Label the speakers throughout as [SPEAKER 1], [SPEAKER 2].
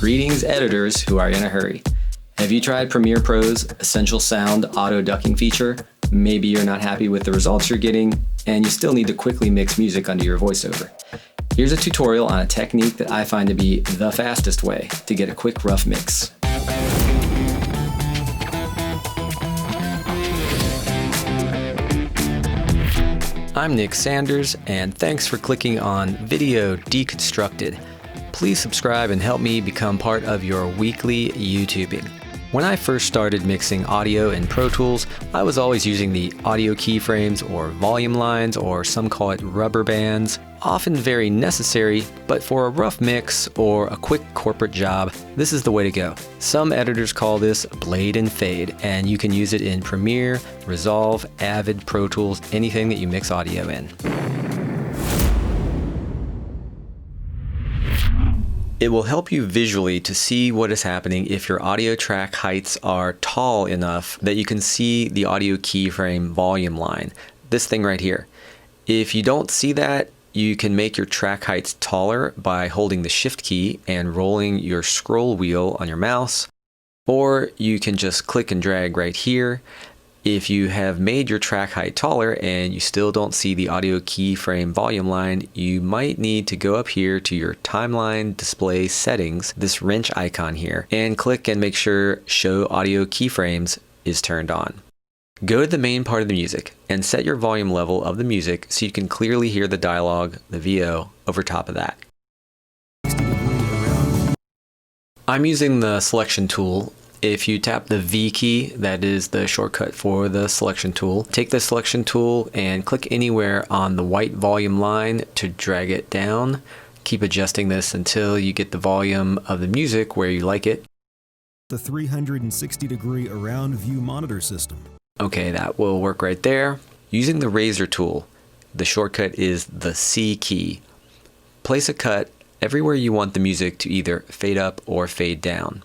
[SPEAKER 1] Greetings, editors who are in a hurry. Have you tried Premiere Pro's Essential Sound auto ducking feature? Maybe you're not happy with the results you're getting, and you still need to quickly mix music under your voiceover. Here's a tutorial on a technique that I find to be the fastest way to get a quick rough mix. I'm Nick Sanders, and thanks for clicking on Video Deconstructed. Please subscribe and help me become part of your weekly YouTubing. When I first started mixing audio in Pro Tools, I was always using the audio keyframes or volume lines, or some call it rubber bands. Often very necessary, but for a rough mix or a quick corporate job, this is the way to go. Some editors call this blade and fade, and you can use it in Premiere, Resolve, Avid, Pro Tools, anything that you mix audio in. It will help you visually to see what is happening if your audio track heights are tall enough that you can see the audio keyframe volume line. This thing right here. If you don't see that, you can make your track heights taller by holding the Shift key and rolling your scroll wheel on your mouse, or you can just click and drag right here. If you have made your track height taller and you still don't see the audio keyframe volume line, you might need to go up here to your timeline display settings, this wrench icon here, and click and make sure Show Audio Keyframes is turned on. Go to the main part of the music and set your volume level of the music so you can clearly hear the dialogue, the VO, over top of that. I'm using the selection tool. If you tap the V key, that is the shortcut for the selection tool. Take the selection tool and click anywhere on the white volume line to drag it down. Keep adjusting this until you get the volume of the music where you like it.
[SPEAKER 2] The 360-degree around view monitor system.
[SPEAKER 1] Okay, that will work right there. Using the razor tool, the shortcut is the C key. Place a cut everywhere you want the music to either fade up or fade down.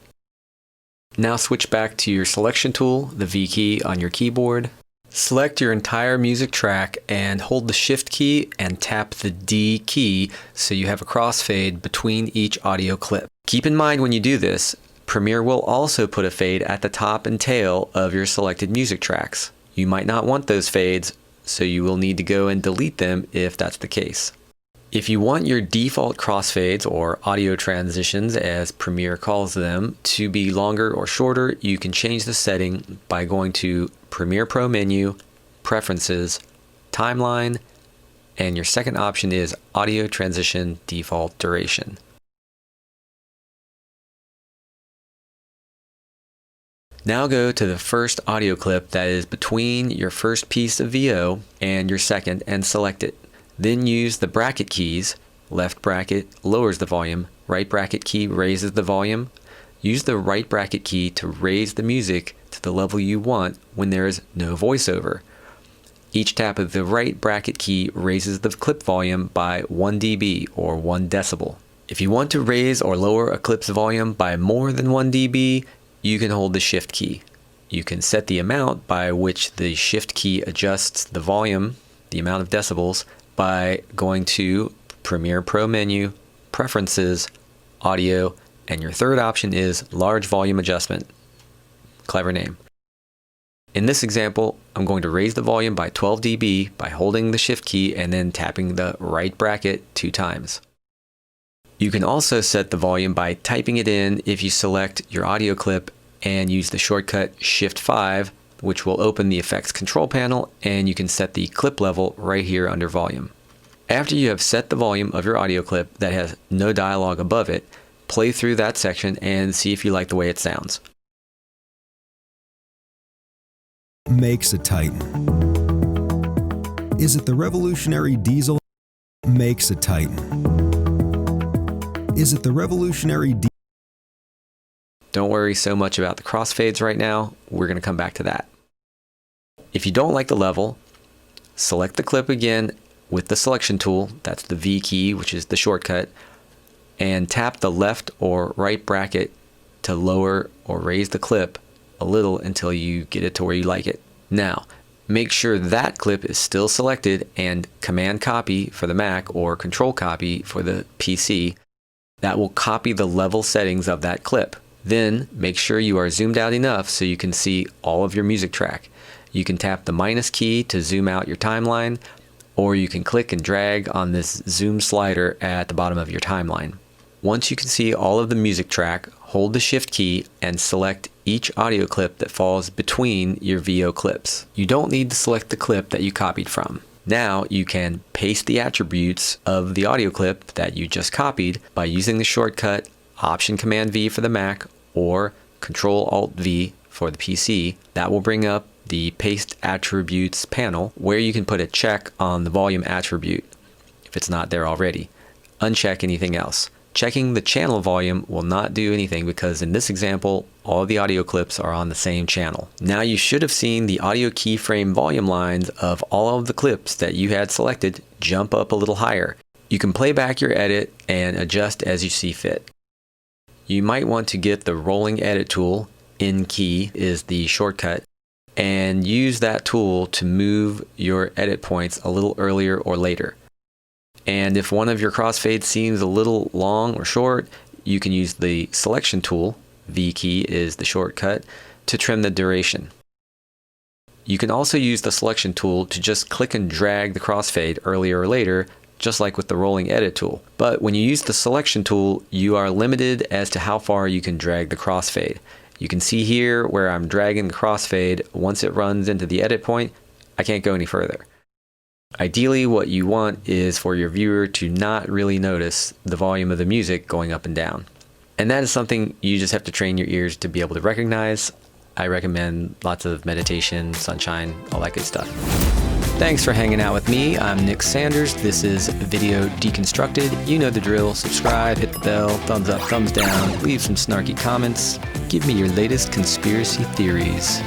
[SPEAKER 1] Now switch back to your selection tool, the V key on your keyboard. Select your entire music track and hold the Shift key and tap the D key so you have a crossfade between each audio clip. Keep in mind when you do this, Premiere will also put a fade at the top and tail of your selected music tracks. You might not want those fades, so you will need to go and delete them if that's the case. If you want your default crossfades, or audio transitions as Premiere calls them, to be longer or shorter, you can change the setting by going to Premiere Pro menu, Preferences, Timeline, and your second option is Audio Transition Default Duration. Now go to the first audio clip that is between your first piece of VO and your second and select it. Then use the bracket keys. Left bracket lowers the volume, right bracket key raises the volume. Use the right bracket key to raise the music to the level you want when there is no voiceover. Each tap of the right bracket key raises the clip volume by 1 dB or 1 decibel. If you want to raise or lower a clip's volume by more than 1 dB, you can hold the Shift key. You can set the amount by which the Shift key adjusts the volume, the amount of decibels, by going to Premiere Pro menu, Preferences, Audio, and your third option is Large Volume Adjustment. Clever name. In this example, I'm going to raise the volume by 12 dB by holding the Shift key and then tapping the right bracket 2 times. You can also set the volume by typing it in if you select your audio clip and use the shortcut Shift 5, which will open the effects control panel, and you can set the clip level right here under volume. After you have set the volume of your audio clip that has no dialogue above it, play through that section and see if you like the way it sounds.
[SPEAKER 2] Makes a Titan. Is it the revolutionary diesel? Makes a Titan. Is it the revolutionary diesel?
[SPEAKER 1] Don't worry so much about the crossfades right now. We're going to come back to that. If you don't like the level, select the clip again with the selection tool, that's the V key, which is the shortcut, and tap the left or right bracket to lower or raise the clip a little until you get it to where you like it. Now, make sure that clip is still selected and Command Copy for the Mac or Control Copy for the PC. That will copy the level settings of that clip. Then make sure you are zoomed out enough so you can see all of your music track. You can tap the minus key to zoom out your timeline, or you can click and drag on this zoom slider at the bottom of your timeline. Once you can see all of the music track, hold the shift key and select each audio clip that falls between your VO clips. You don't need to select the clip that you copied from. Now you can paste the attributes of the audio clip that you just copied by using the shortcut Option-Command-V for the Mac or Control-Alt-V for the PC. That will bring up the Paste Attributes panel where you can put a check on the volume attribute if it's not there already. Uncheck anything else. Checking the channel volume will not do anything because in this example, all of the audio clips are on the same channel. Now you should have seen the audio keyframe volume lines of all of the clips that you had selected jump up a little higher. You can play back your edit and adjust as you see fit. You might want to get the rolling edit tool, in key is the shortcut, and use that tool to move your edit points a little earlier or later. And if one of your crossfades seems a little long or short, you can use the selection tool, V key is the shortcut, to trim the duration. You can also use the selection tool to just click and drag the crossfade earlier or later, just like with the rolling edit tool. But when you use the selection tool, you are limited as to how far you can drag the crossfade. You can see here where I'm dragging the crossfade. Once it runs into the edit point, I can't go any further. Ideally, what you want is for your viewer to not really notice the volume of the music going up and down. And that is something you just have to train your ears to be able to recognize. I recommend lots of meditation, sunshine, all that good stuff. Thanks for hanging out with me. I'm Nick Sanders. This is Video Deconstructed. You know the drill. Subscribe, hit the bell, thumbs up, thumbs down, leave some snarky comments. Give me your latest conspiracy theories.